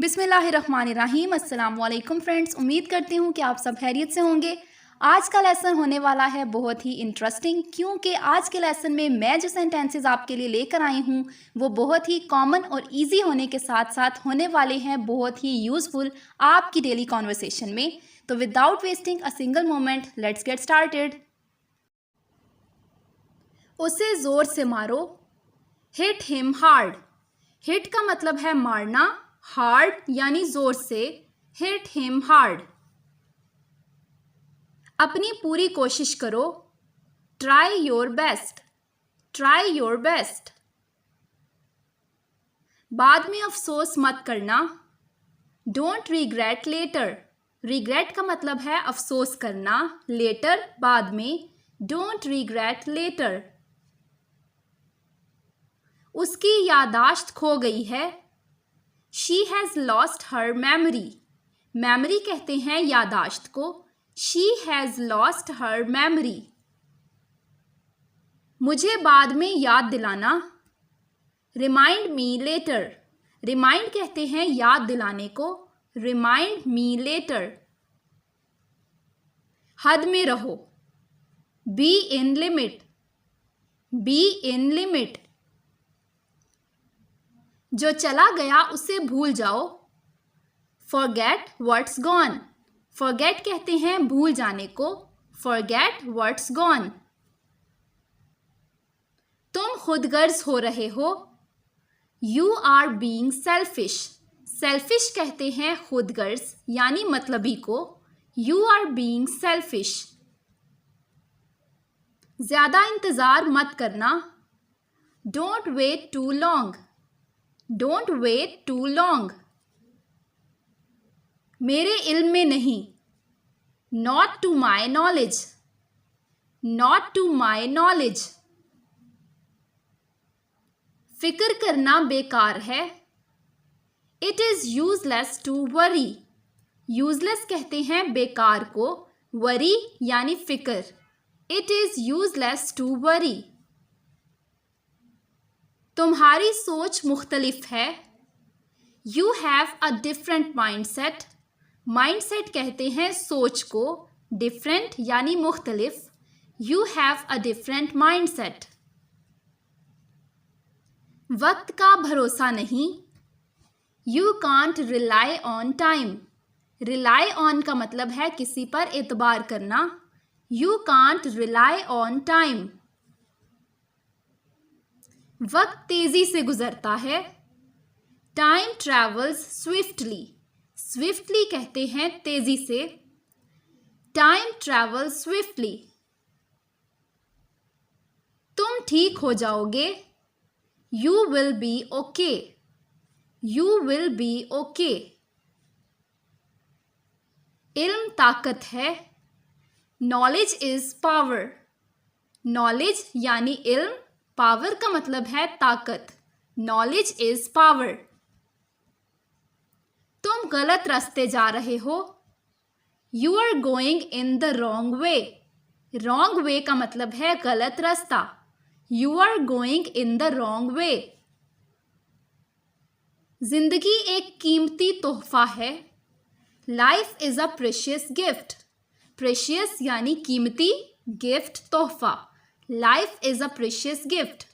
बिस्मिल्लाहिर्रहमानिर्रहीम। अस्सलाम वालेकुम फ्रेंड्स, उम्मीद करती हूँ कि आप सब खैरियत से होंगे। आज का लेसन होने वाला है बहुत ही इंटरेस्टिंग, क्योंकि आज के लेसन में मैं जो सेंटेंसेस आपके लिए लेकर आई हूँ वो बहुत ही कॉमन और इजी होने के साथ साथ होने वाले हैं बहुत ही यूज़फुल आपकी डेली कॉन्वर्सेशन में। तो without wasting a single moment, let's get started. उसे ज़ोर से मारो, हिट हिम हार्ड। हिट का मतलब है मारना, हार्ड यानी जोर से, हिट हिम हार्ड। अपनी पूरी कोशिश करो, try your best, try your best. बाद में अफसोस मत करना, डोंट रिग्रेट लेटर। रिग्रेट का मतलब है अफसोस करना, लेटर बाद में, डोंट रिग्रेट लेटर। उसकी यादाश्त खो गई है, she has lost her memory. Memory कहते हैं यादाश्त को, she has lost her memory. मुझे बाद में याद दिलाना, रिमाइंड मी लेटर। रिमाइंड कहते हैं याद दिलाने को, रिमाइंड मी लेटर। हद में रहो, be in limit, be in limit. जो चला गया उसे भूल जाओ, फॉरगेट व्हाट्स गॉन। फॉरगेट कहते हैं भूल जाने को, फॉरगेट व्हाट्स गॉन। तुम खुदगर्ज हो रहे हो, you are being selfish. Selfish कहते हैं खुदगर्ज यानी मतलबी को, यू आर बीइंग सेल्फिश। ज्यादा इंतजार मत करना, don't wait too long, don't wait too long. मेरे इल्म में नहीं, not to my knowledge, not to my knowledge. फिक्र करना बेकार है, it is useless to worry. Useless कहते हैं बेकार को, वरी यानी फिक्र, it is useless to worry. तुम्हारी सोच मुख्तलिफ है, you have a different mindset. Mindset कहते हैं सोच को, डिफरेंट यानी मुख्तलिफ, you have a different mindset. वक्त का भरोसा नहीं, you can't rely on time. Rely on का मतलब है किसी पर एतबार करना, you can't rely on time. वक्त तेजी से गुजरता है, टाइम ट्रेवल्स स्विफ्टली। स्विफ्टली कहते हैं तेजी से, टाइम ट्रेवल्स स्विफ्टली। तुम ठीक हो जाओगे, you will be okay, you will be okay. इल्म ताकत है, नॉलेज इज पावर। नॉलेज यानी इल्म, पावर का मतलब है ताकत, नॉलेज इज पावर। तुम गलत रास्ते जा रहे हो, you are going in the wrong way. Wrong way का मतलब है गलत रास्ता, you are going in the wrong way. जिंदगी एक कीमती तोहफा है, life is a precious gift. Precious यानी कीमती, गिफ्ट तोहफा, life is a precious gift.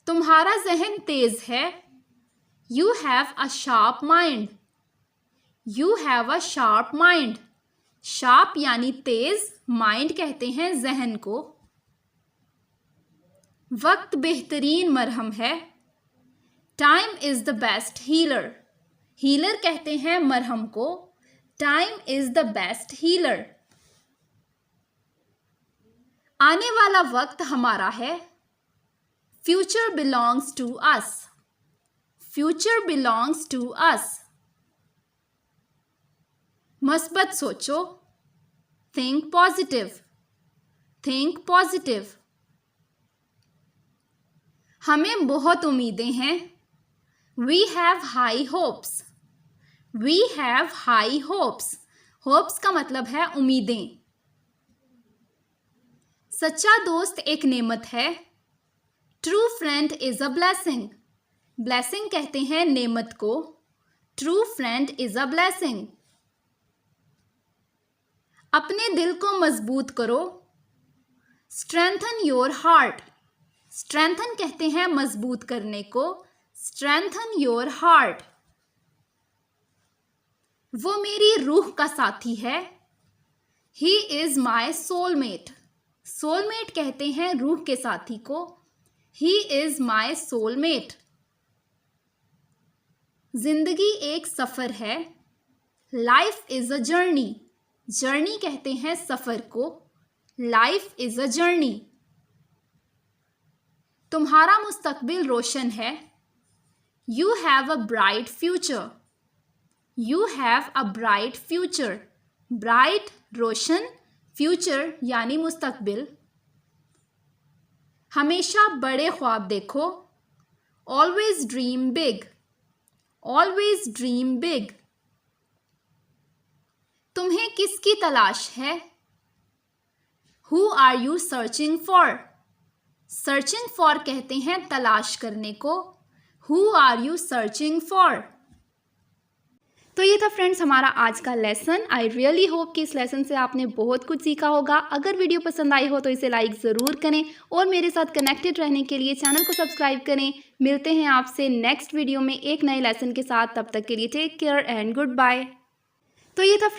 तुम्हारा जहन तेज है, you have a sharp mind. You have a sharp mind. Sharp यानी तेज, माइंड कहते हैं जहन को। वक्त बेहतरीन मरहम है, time is the best healer. Healer कहते हैं मरहम को, time is the best healer. आने वाला वक्त हमारा है, future belongs to us. Future belongs to us. मस्बत सोचो, थिंक पॉजिटिव, थिंक पॉजिटिव। हमें बहुत उम्मीदें हैं, we have high hopes. We have high hopes. Hopes का मतलब है उम्मीदें। सच्चा दोस्त एक नेमत है, true friend is a blessing. Blessing कहते हैं नेमत को। True friend is a blessing. अपने दिल को मजबूत करो। Strengthen your heart. स्ट्रेंथन कहते हैं मजबूत करने को। Strengthen your heart. वो मेरी रूह का साथी है। He is my soulmate. Soulmate कहते हैं रूह के साथी को। He is my soulmate. जिंदगी एक सफर है। Life is a journey. Journey कहते हैं सफर को। Life is a journey. तुम्हारा मुस्तकबिल रोशन है। You have a bright future. You have a bright future. Bright Roshan, future यानी मुस्तकबिल। हमेशा बड़े ख्वाब देखो। Always dream big. Always dream big. तुम्हें किसकी तलाश है? Who are you searching for? Searching for कहते हैं तलाश करने को। Who are you searching for? तो ये था फ्रेंड्स हमारा आज का लेसन। आई रियली होप कि इस लेसन से आपने बहुत कुछ सीखा होगा। अगर वीडियो पसंद आई हो तो इसे लाइक ज़रूर करें और मेरे साथ कनेक्टेड रहने के लिए चैनल को सब्सक्राइब करें। मिलते हैं आपसे नेक्स्ट वीडियो में एक नए लेसन के साथ। तब तक के लिए take care and goodbye. तो ये था फ्रेंड्स